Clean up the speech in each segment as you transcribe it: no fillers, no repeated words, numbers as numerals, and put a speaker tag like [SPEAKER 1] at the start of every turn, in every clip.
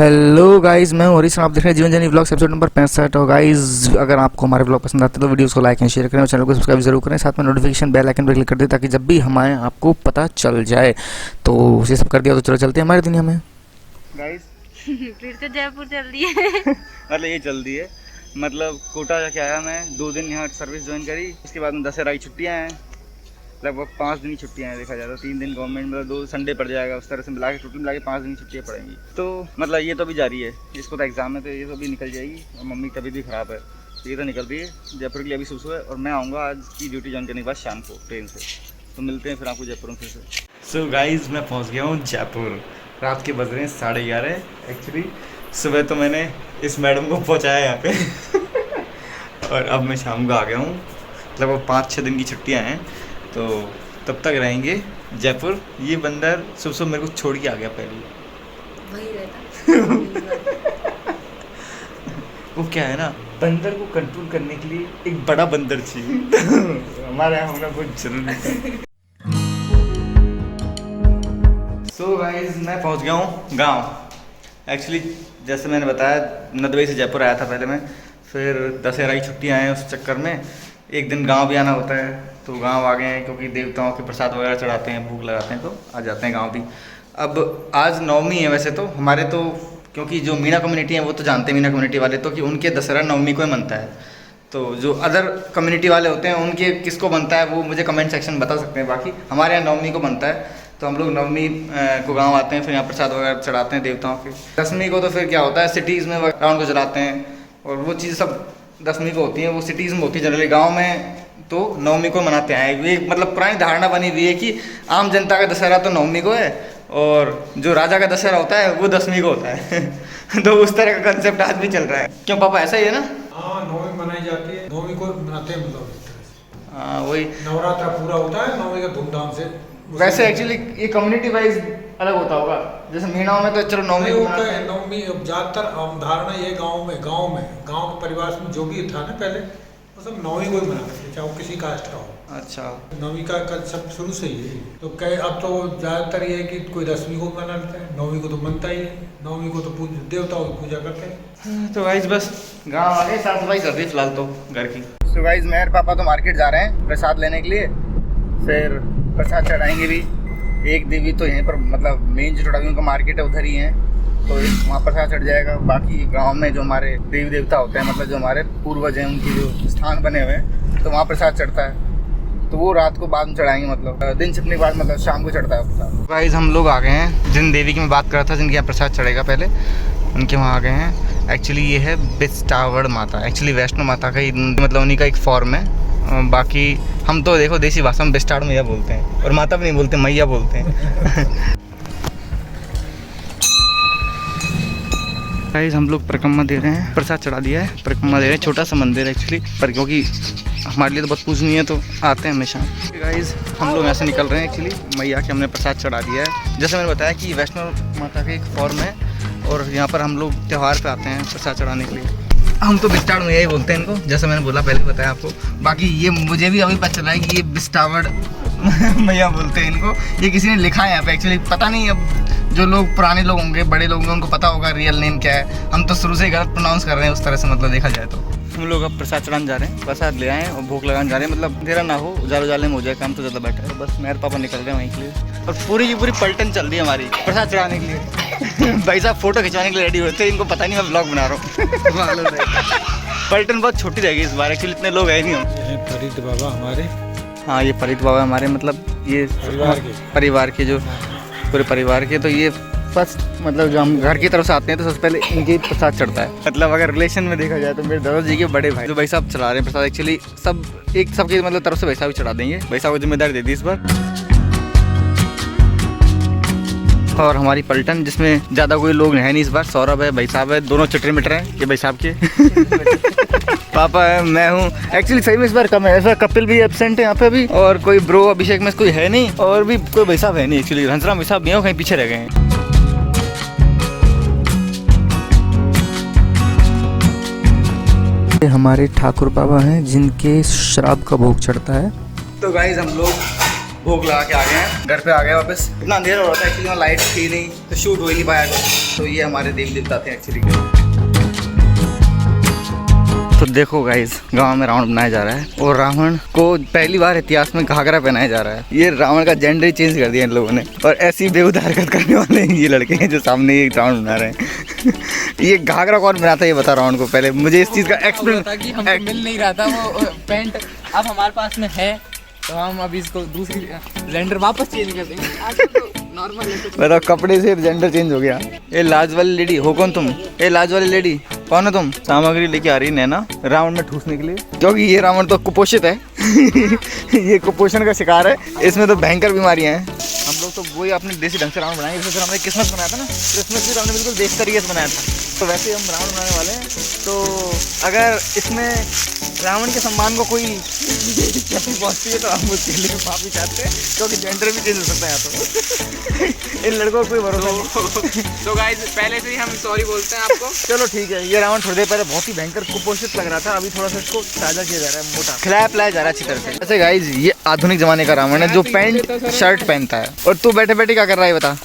[SPEAKER 1] Hello guys, मैं हरीश और आप देख रहे हैं जीवन जर्नी व्लॉग्स एपिसोड नंबर 65। और गाइस, अगर आपको हमारे व्लॉग पसंद आते हैं तो वीडियोस को लाइक एंड शेयर करें और चैनल को सब्सक्राइब जरूर करें। साथ में नोटिफिकेशन बेल आइकन पर क्लिक कर दें ताकि जब भी हम आए आपको पता चल जाए। तो ये सब कर दिया तो चलो चलते हैं हमारी दुनिया में।
[SPEAKER 2] गाइस
[SPEAKER 3] फिर तो जयपुर चल दी है।
[SPEAKER 2] मतलब ये चल दी है, मतलब कोटा जाके आया मैं, 2 दिन यहाँ सर्विस ज्वाइन करी। उसके बाद में दशहरा की छुट्टियाँ हैं, लगभग 5 दिन की छुट्टियाँ हैं देखा जाए तो। 3 दिन गवर्नमेंट मतलब 2 संडे पड़ जाएगा, उस तरह से मिला के टोटल मिला के 5 दिन की छुट्टियाँ पड़ेंगी। तो मतलब ये तो अभी जारी है, इसको तो एग्जाम है तो ये तो अभी निकल जाएगी। और मम्मी की तबीयत भी ख़राब है तो ये तो निकल रही है। जयपुर के लिए अभी सुबह है और मैं आऊँगा आज की ड्यूटी ज्वाइन करने के बाद शाम को ट्रेन से। तो मिलते हैं फिर आपको जयपुर में फिर से। सो गाइज, मैं पहुँच गया हूँ जयपुर। रात के बज रहे हैं 11:30। एक्चुअली सुबह तो मैंने इस मैडम को पहुँचाया यहाँ पे और अब मैं शाम को आ गया हूँ। लगभग 5-6 दिन की छुट्टियाँ हैं तो तब तक रहेंगे जयपुर। ये बंदर सुबह मेरे को छोड़ के आ गया पहले।
[SPEAKER 3] वही रहता।
[SPEAKER 2] वो क्या है ना, बंदर को कंट्रोल करने के लिए एक बड़ा बंदर चाहिए। हमारे यहाँ होना बहुत जरूरी है। सो गाइस, मैं पहुंच गया हूँ गांव। एक्चुअली जैसे मैंने बताया, नदबई से जयपुर आया था पहले मैं, फिर दशहरा की छुट्टियाँ हैं, उस चक्कर में एक दिन गांव भी आना होता है। तो गांव आ गए हैं क्योंकि देवताओं के प्रसाद वगैरह चढ़ाते हैं, भूख लगाते हैं, तो आ जाते हैं गांव भी। अब आज नवमी है वैसे तो हमारे, तो क्योंकि जो मीना कम्युनिटी है वो तो जानते हैं मीना कम्युनिटी वाले तो कि उनके दशहरा नवमी को ही मनता है। तो जो अदर कम्युनिटी वाले होते हैं उनके किसको बनता है वो मुझे कमेंट सेक्शन में बता सकते हैं। बाकी हमारे यहाँ नवमी को बनता है तो हम लोग नवमी को गांव आते हैं, फिर यहाँ प्रसाद वगैरह चढ़ाते हैं देवताओं के। दसवीं को तो फिर क्या होता है, सिटीज़ में राउंड को चलाते हैं और वो चीज़ सब दसवीं को होती है, वो सिटीज़ में होती है। जनरली गाँव में तो नवमी को मनाते हैं। ये मतलब पुरानी धारणा बनी हुई है कि आम जनता का दशहरा तो नवमी को है और जो राजा का दशहरा होता है वो 10वीं को होता है। तो उस तरह का कंसेप्ट आज भी चल रहा है। क्यों पापा, ऐसा ही है ना?
[SPEAKER 4] हाँ, नवमी मनाई जाती है, नवमी को मनाते हैं, मतलब इस तरह से।
[SPEAKER 2] हाँ, वही
[SPEAKER 4] नवरात्रा पूरा होता है नवमी का धूमधाम से।
[SPEAKER 2] वैसे एक्चुअली ये कम्युनिटी वाइज अलग होता होगा, जैसे मीनाओं में तो चलो नवमी को
[SPEAKER 4] होता है। नवमी ज़्यादातर धारणा ये गाँव के परिवार में जो भी था ना पहले, वो सब नवमी को ही मनाते थे, चाहे वो किसी कास्ट का हो।
[SPEAKER 2] अच्छा,
[SPEAKER 4] नवमी का कंसेप्ट शुरू से ही है। तो कई अब तो ज़्यादातर ये है कि कोई 10वीं को मना लेता है, नवमी को तो मनता ही है। नवमी को तो देवताओं की पूजा करते हैं।
[SPEAKER 2] तो गाइस बस गाँव आ गए, साफ सफाई कर रही है फिलहाल तो घर की। तो गाइस, मैं और पापा तो मार्केट जा रहे हैं प्रसाद लेने के लिए, फिर प्रसाद चढ़ाएंगे भी। एक देवी तो यहीं पर, मतलब मेन जो चढ़ावी उनका मार्केट है उधर ही है, तो वहाँ प्रसाद चढ़ जाएगा। बाकी गांव में जो हमारे देवी देवता होते हैं, मतलब जो हमारे पूर्वज हैं, उनकी जो स्थान बने हुए हैं, तो वहाँ प्रसाद चढ़ता है। तो वो रात को बाद में चढ़ाएंगे, मतलब दिन छिपने के बाद, मतलब शाम को चढ़ता है प्रसाद। गाइस, हम लोग आ गए हैं जिन देवी की मैं बात कर रहा था, जिनके यहाँ प्रसाद चढ़ेगा पहले, उनके वहाँ आ गए हैं। एक्चुअली ये है बिस्टावड़ माता, एक्चुअली वैष्णो माता का ही मतलब उन्हीं का एक फॉर्म है। बाकी हम तो देखो देसी भाषा में बिस्टाड़ मैया बोलते हैं, और माता भी नहीं बोलते, मैया बोलते हैं। गाइस, हम लोग परिक्रमा दे रहे हैं, प्रसाद चढ़ा दिया है, परिक्रमा दे रहे हैं। छोटा सा मंदिर है एक्चुअली, पर क्योंकि हमारे लिए तो बहुत पूजनीय है तो आते हैं हमेशा। गाइस, हम लोग ऐसे निकल रहे हैं। एक्चुअली मैया के हमने प्रसाद चढ़ा दिया है। जैसे मैंने बताया कि वैष्णो माता का एक फॉर्म है और यहाँ पर हम लोग त्यौहार पे आते हैं प्रसाद चढ़ाने के लिए। हम तो बिस्टाड़ मैया ही बोलते हैं इनको, जैसे मैंने बोला पहले बताया आपको। बाकी ये मुझे भी अभी पता चला है कि ये बिस्टावड़ मैया बोलते हैं इनको। ये किसी ने लिखा है यहाँ पे, एक्चुअली पता नहीं, अब जो लोग पुराने लोग होंगे, बड़े लोग होंगे, उनको पता होगा रियल नेम क्या है। हम तो शुरू से ही गलत प्रोनाउंस कर रहे हैं उस तरह से, मतलब देखा जाए तो। हम लोग अब प्रसाद चढ़ाने जा रहे हैं, प्रसाद ले आए और भूख लगाने जा रहे हैं। मतलब अंधेरा ना हो, उजाले उजाले में हो जाए काम, तो ज़्यादा बेटर है। बस मेरे पापा निकल रहे हैं वहीं के लिए और पूरी की पूरी पलटन चल रही है हमारी प्रसाद चढ़ाने के लिए। भाई साहब फोटो खिंचवाने के लिए रेडी होते हैं, इनको पता नहीं मैं ब्लॉग बना रहा हूँ। पलटन बहुत छोटी रहेगी इस बार, एक्चुअली इतने लोग हैं नहीं हम।
[SPEAKER 4] फरीद बाबा हमारे,
[SPEAKER 2] हाँ ये फरीद बाबा हमारे, मतलब ये परिवार के जो पूरे परिवार के। तो ये फर्स्ट, मतलब जो हम घर की तरफ से आते हैं तो सबसे पहले इनके प्रसाद चढ़ता है। मतलब अगर रिलेशन में देखा जाए तो मेरे दादाजी के बड़े भाई, जो भाई साहब चला रहे हैं प्रसाद, एक्चुअली सब एक सबकी मतलब तरफ से भाई साहब भी चढ़ा देंगे। भाई साहब को जिम्मेदारी दे दी इस बार। और हमारी पलटन जिसमें ज़्यादा कोई लोग है नहीं इस बार, सौरभ है, भाई साहब है, दोनों चटरे मिटर हैं ये भाई साहब के। पापा है, मैं हूँ। एक्चुअली सही में इस बार कम है, ऐसा कपिल भी एब्सेंट है यहाँ पे अभी, और कोई ब्रो अभिषेक में कोई है नहीं, और भी कोई भाई साहब है नहीं। एक्चुअली हंसराम भाई साहब भी हैं, कहीं पीछे रह गए हैं।
[SPEAKER 1] हमारे ठाकुर बाबा हैं जिनके शराब का भोग चढ़ता है।
[SPEAKER 2] तो गाइस, हम लोग भूख लगा के आ गए हैं, घर पे आ गए वापस। इतना अंधेरा हो रहा था एक्चुअली, वहाँ लाइट थी नहीं तो शूट हो ही नहीं पाया। तो ये हमारे देवी देवता थे एक्चुअली। तो देखो गाइस, गांव में रावण बनाया जा रहा है और रावण को पहली बार इतिहास में घाघरा पहनाया जा रहा है। ये रावण का जेंडर ही चेंज कर दिया इन लोगों ने। और ऐसी बेहुदा हरकत करने वाले ये लड़के हैं जो सामने ये रावण बना रहे हैं। ये घाघरा कौन बनाता है ये बता रावण को पहले मुझे इस चीज़ का एक्सप्लेन।
[SPEAKER 5] मिल नहीं रहा था वो पैंट, अब हमारे पास में है तो हम अभी इसको दूसरी जेंडर वापस चेंज कर देंगे। नॉर्मल
[SPEAKER 2] बताओ, कपड़े से जेंडर चेंज हो गया। ये लाज वाली लेडी हो कौन तुम? ये लाज वाली लेडी कौन हो तुम? सामग्री लेके आ रही है नैना रावण में ठूसने के लिए, क्योंकि ये रावण तो कुपोषित है। ये कुपोषण का शिकार है, इसमें तो भयंकर बीमारियां हैं। हम लोग तो वही अपने देसी ढंग से रावण बनाएंगे जैसे हमने क्रिसमस बनाया था ना। क्रिसमस भी हमने बिल्कुल देसी तरीके से बनाया था, तो वैसे हम रावण बनाने वाले हैं। तो अगर इसमें रावण के सम्मान को कोई क्षति पहुंचती है तो हम उसके लिए माफी चाहते हैं, क्योंकि जेंडर भी चेंज हो सकता है तो इन लड़कों को कोई भरोसा नहीं।
[SPEAKER 5] तो गाइस पहले से ही हम सॉरी बोलते हैं आपको।
[SPEAKER 2] चलो ठीक है। ये रावण थोड़ी देर पहले बहुत ही भयंकर कुपोषित लग रहा था, अभी थोड़ा सा इसको ताज़ा किया जा रहा है, मोटा खिलाया पिलाया जा रहा है अच्छी तरह से। ऐसे गाइस ये आधुनिक जमाने का रावण है जो पैंट शर्ट पहनता है। और तू बैठे बैठे क्या कर रहा है बता?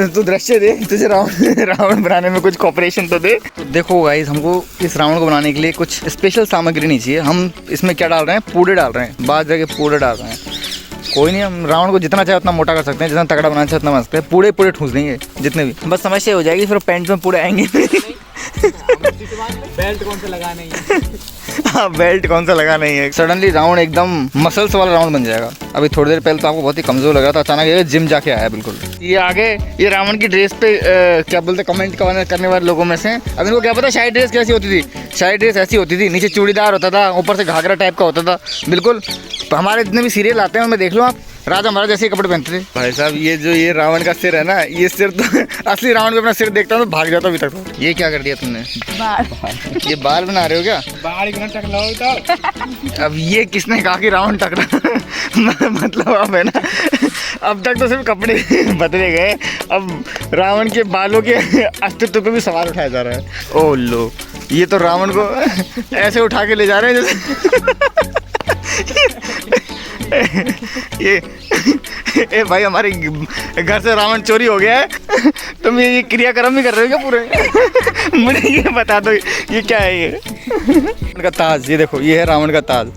[SPEAKER 2] तू दृश्य दे, तुझे रावण बनाने में कुछ कॉपरेशन तो दे। तो देखो गाइस, हमको इस रावण को बनाने के लिए कुछ स्पेशल सामग्री नहीं चाहिए। हम इसमें क्या डाल रहे हैं? पूड़े डाल रहे हैं, बाजरे के पूड़े डाल रहे हैं। कोई नहीं, हम रावण को जितना चाहे उतना मोटा कर सकते हैं, जितना तगड़ा बनाना चाहे उतना बना सकते हैं। पूड़े पूड़े ठूस देंगे जितने भी, बस समस्या हो जाएगी फिर पैंट में पूड़े आएंगे।
[SPEAKER 5] बेल्ट कौन सा लगाना है?
[SPEAKER 2] हाँ, बेल्ट कौन सा लगाना है। सडनली रावण एकदम मसल्स वाला रावण बन जाएगा। अभी थोड़ी देर पहले तो आपको बहुत ही कमजोर लग रहा था, अचानक ये जिम जाके आया बिल्कुल। ये आगे ये रावण की ड्रेस पे क्या बोलते कमेंट करने वाले लोगों में से अब इनको क्या पता शाही ड्रेस कैसी होती थी। शाही ड्रेस ऐसी होती थी, नीचे चूड़ीदार होता था, ऊपर से घाघरा टाइप का होता था बिल्कुल। हमारे जितने भी सीरियल आते हैं उनमें देख लो आप, राजा महाराज जैसे कपड़े पहनते थे। भाई साहब ये जो ये रावण का सिर है ना, ये सिर तो असली रावण पे अपना सिर देखता हूँ तो भाग जाता अभी तक। तो ये क्या कर दिया तुमने? ये बाल बना रहे हो क्या?
[SPEAKER 5] बाहर इतना टकलाओ तो
[SPEAKER 2] अब ये किसने कहा कि रावण टकरा? मतलब अब है ना, अब तक तो सिर्फ कपड़े बदले गए, अब रावण के बालों के अस्तित्व पे भी सवाल उठाया जा रहा है। ओ लो, ये तो रावण को ऐसे उठा के ले जा रहे हैं जैसे ये भाई हमारे घर से रावण चोरी हो गया है, तुम ये क्रियाक्रम भी कर रहे हो क्या पूरे? मुझे ये बता दो ये क्या है? ये रावण का ताज, ये देखो ये है रावण का ताज।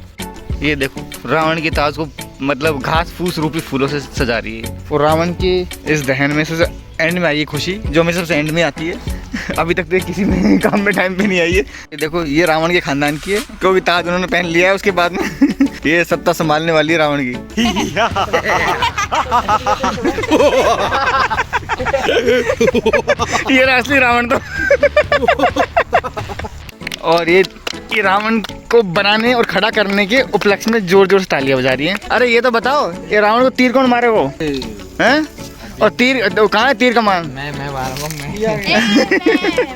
[SPEAKER 2] ये देखो रावण की ताज को मतलब घास फूस रूपी फूलों से सजा रही है। और रावण की इस दहन में सबसे एंड में आई है खुशी, जो हमें सबसे एंड में आती है। अभी तक तो किसी में काम में टाइम पे नहीं आई है। ये देखो ये रावण के खानदान की है, क्योंकि ताज उन्होंने पहन लिया है। उसके बाद में ये सत्ता संभालने वाली है रावण की। ये असली रावण तो। और ये रावण को बनाने और खड़ा करने के उपलक्ष्य में जोर जोर से तालियां बजा रही हैं। अरे ये तो बताओ, ये रावण को तीर कौन मारे वो हैं? और तीर तो कहाँ है? तीर कमान
[SPEAKER 5] मैं मारूंगा मैं।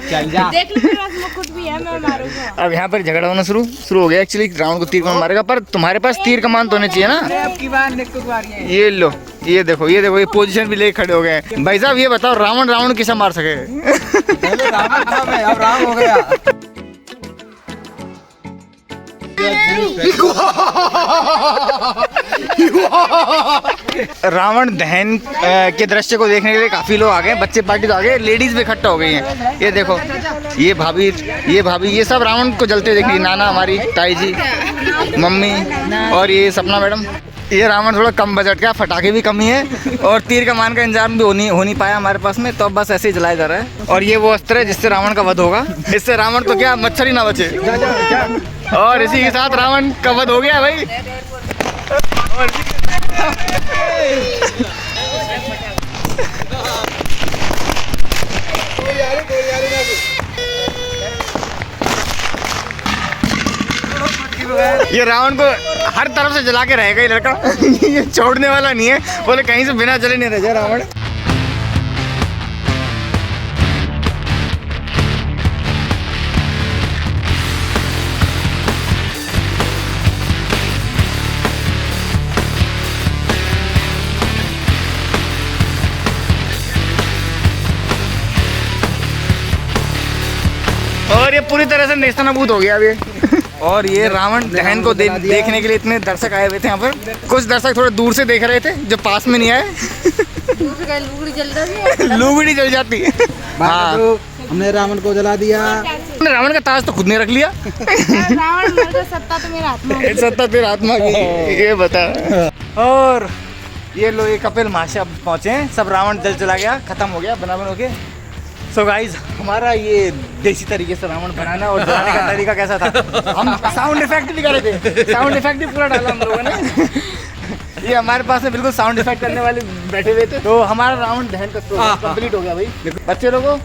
[SPEAKER 3] चल जा। देख लो मेरे पास मुकुट भी है, मैं मारूंगा।
[SPEAKER 2] अब यहाँ पर झगड़ा होना शुरू हो गया। एक्चुअली रावण को तीर कौन मारेगा, पर तुम्हारे पास तीर कमान तो होने चाहिए ना।
[SPEAKER 5] अब की बार निकुत बारी है।
[SPEAKER 2] ये लो, ये देखो ये पोजीशन भी लेके खड़े हो गए। भाई साहब ये बताओ, रावण किसे मार सके?
[SPEAKER 5] पहले रावण था, मैं अब राम हो गया।
[SPEAKER 2] रावण दहन के दृश्य को देखने के लिए काफी लोग आ गए, बच्चे पार्टी तो आ गए, लेडीज भी इकट्ठा हो गई हैं। ये देखो ये भाभी ये सब रावण को जलते देख रही। नाना हमारी, ताई जी, मम्मी और ये सपना मैडम। ये रावण थोड़ा कम बजट का, फटाके भी कम ही है और तीर कमान का इंतजाम भी हो नहीं पाया हमारे पास में, तो अब बस ऐसे ही जलाया जा रहा है। और ये वो अस्त्र है जिससे रावण का वध होगा। इससे रावण तो क्या मच्छर ही ना बचे। और इसी के साथ रावण का वध हो गया भाई। और ये रावण को हर तरफ से जला के रहेगा ये लड़का। ये छोड़ने वाला नहीं है, बोले कहीं से बिना जले नहीं रह जाए रावण। और ये पूरी तरह से नेस्तनाबूद हो गया अब ये। और ये रावण दहन को देखने के लिए इतने दर्शक आए हुए थे यहाँ पर। कुछ दर्शक थोड़े दूर से देख रहे थे जो पास में नहीं आए।
[SPEAKER 3] लुगड़ी जल रही है।
[SPEAKER 2] लुगड़ी जल जाती है। हाँ,
[SPEAKER 6] तो हमने रावण को जला दिया।
[SPEAKER 2] हमने रावण का ताज तो खुद ने रख लिया।
[SPEAKER 3] रावण मर गया, सत्ता तो मेरा आत्मा है।
[SPEAKER 2] सत्ता तेरा आत्मा की, ये बता। और ये लो ये कपिल महाशय अब पहुँचे हैं। सब रावण जल चला गया, खत्म हो गया बना होके। सो गाइज हमारा ये देसी तरीके से रावण बनाना और जलाने का तरीका कैसा था, हम साउंड इफेक्ट भी कर रहे थे। साउंड इफेक्ट भी पूरा डाला हम लोगों ने। ये हमारे पास में बिल्कुल साउंड इफेक्ट करने वाले बैठे हुए थे। तो हमारा रावण दहन का प्रोग्राम कंप्लीट हो गया भाई। बच्चे लोगों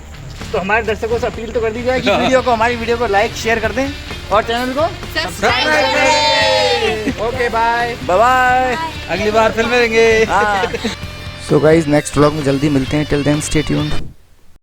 [SPEAKER 2] तो हमारे दर्शकों से अपील तो कर दी जाए कि हमारी वीडियो को लाइक शेयर कर दें और चैनल को
[SPEAKER 3] सब्सक्राइब करें।
[SPEAKER 5] Okay bye
[SPEAKER 2] bye.
[SPEAKER 5] अगली बार फिर मिलेंगे।
[SPEAKER 2] सो गाइज नेक्स्ट व्लॉग में जल्दी मिलते हैं। Till then stay tuned.